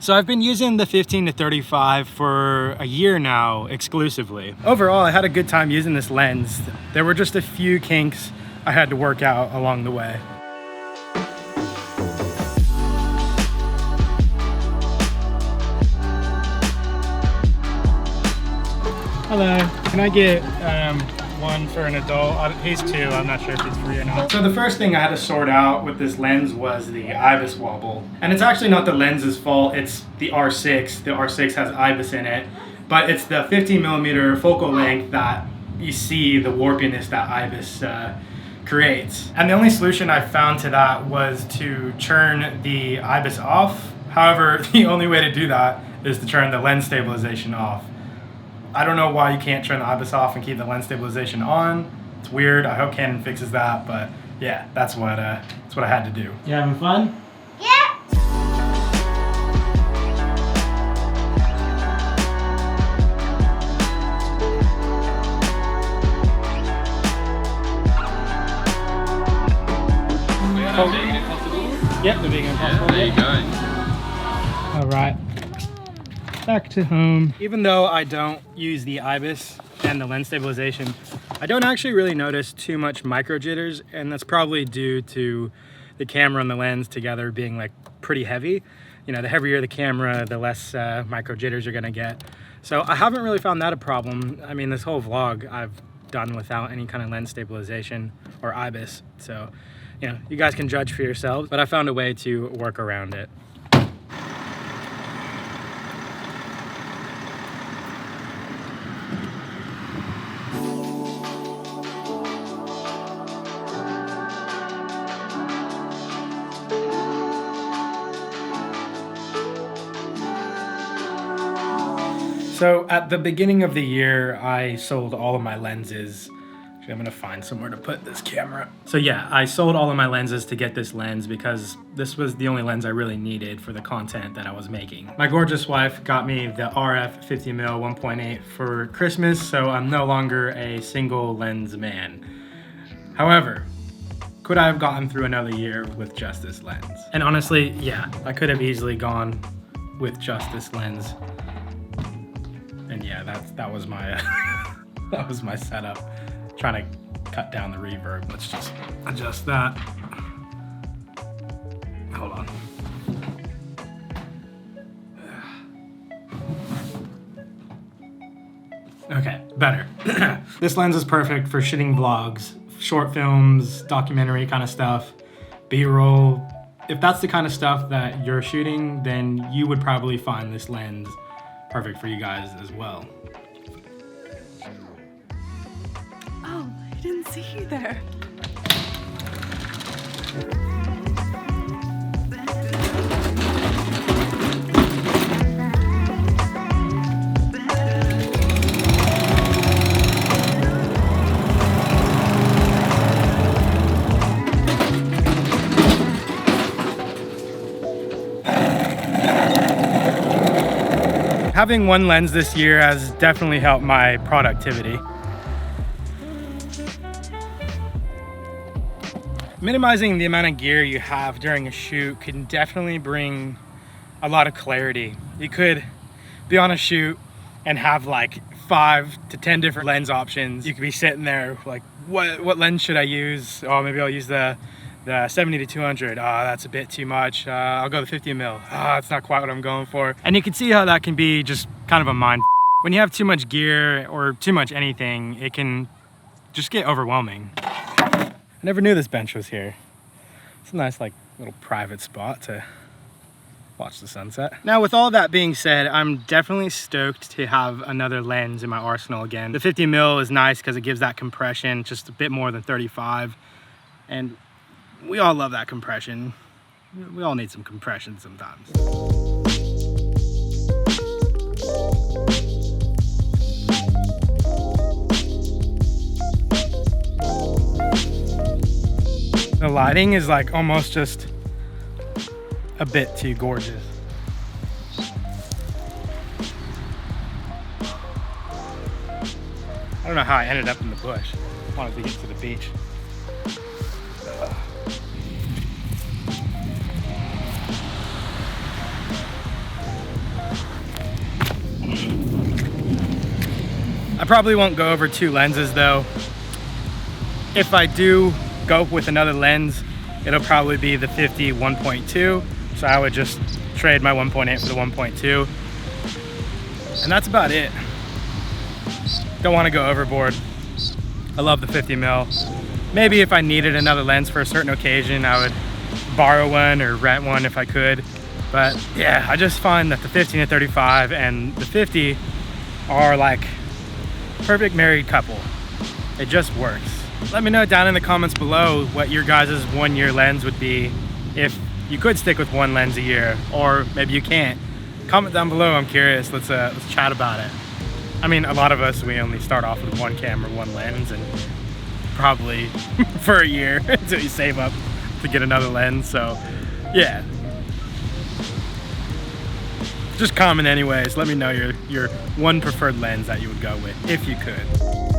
So I've been using the 15-35 for a year now exclusively. Overall, I had a good time using this lens. There were just a few kinks I had to work out along the way. Hello, can I get one for an adult? He's 2, I'm not sure if he's free or not. So the first thing I had to sort out with this lens was the ibis wobble. And it's actually not the lens's fault, it's the R6. The R6 has ibis in it, but it's the 15mm focal length that you see the warpiness that ibis creates. And the only solution I found to that was to turn the ibis off. However, the only way to do that is to turn the lens stabilization off. I don't know why you can't turn the ibis off and keep the lens stabilization on. It's weird. I hope Canon fixes that, but yeah, that's what I had to do. You having fun? Yeah. Vegan Impossible? Yep, the Vegan Impossible. Yeah, there you go. All right. Back to home. Even though I don't use the ibis and the lens stabilization, I don't actually really notice too much micro jitters, and that's probably due to the camera and the lens together being like pretty heavy. You know, the heavier the camera, the less micro jitters you're gonna get. So I haven't really found that a problem. I mean, this whole vlog I've done without any kind of lens stabilization or ibis. So, you know, you guys can judge for yourselves, but I found a way to work around it. So at the beginning of the year, I sold all of my lenses. Actually, I'm gonna find somewhere to put this camera. So yeah, I sold all of my lenses to get this lens because this was the only lens I really needed for the content that I was making. My gorgeous wife got me the RF 50mm 1.8 for Christmas, so I'm no longer a single lens man. However, could I have gotten through another year with just this lens? And honestly, yeah, I could have easily gone with just this lens. And yeah, that was my that was my setup. Trying to cut down the reverb. Let's just adjust that. Hold on. Okay, better. This lens is perfect for shooting vlogs, short films, documentary kind of stuff, B-roll. If that's the kind of stuff that you're shooting, then you would probably find this lens perfect for you guys as well. Oh, I didn't see you there. Having one lens this year has definitely helped my productivity. Minimizing the amount of gear you have during a shoot can definitely bring a lot of clarity. You could be on a shoot and have like 5 to 10 different lens options. You could be sitting there like, what lens should I use? Oh, maybe I'll use the 70-200. That's a bit too much. I'll go the 50mm. That's not quite what I'm going for. And you can see how that can be just kind of a mind. When you have too much gear or too much anything, it can just get overwhelming. I never knew this bench was here. It's a nice like little private spot to watch the sunset. Now with all that being said, I'm definitely stoked to have another lens in my arsenal again. The 50mm is nice because it gives that compression just a bit more than 35. And we all love that compression. We all need some compression sometimes. The lighting is like almost just a bit too gorgeous. I don't know how I ended up in the bush. I wanted to get to the beach. probably won't go over 2 lenses though. If I do go with another lens, it'll probably be the 50 1.2. So I would just trade my 1.8 for the 1.2. And that's about it. Don't want to go overboard. I love the 50 mil. Maybe if I needed another lens for a certain occasion, I would borrow one or rent one if I could. But yeah, I just find that the 15-35 and the 50 are like perfect married couple. It just works. Let me know down in the comments below what your guys' 1 year lens would be if you could stick with 1 lens a year, or maybe you can't. Comment down below, I'm curious. Let's chat about it. I mean, a lot of us, we only start off with 1 camera, 1 lens, and probably for a year until you save up to get another lens. So yeah, just comment anyways. Let me know your 1 preferred lens that you would go with if you could.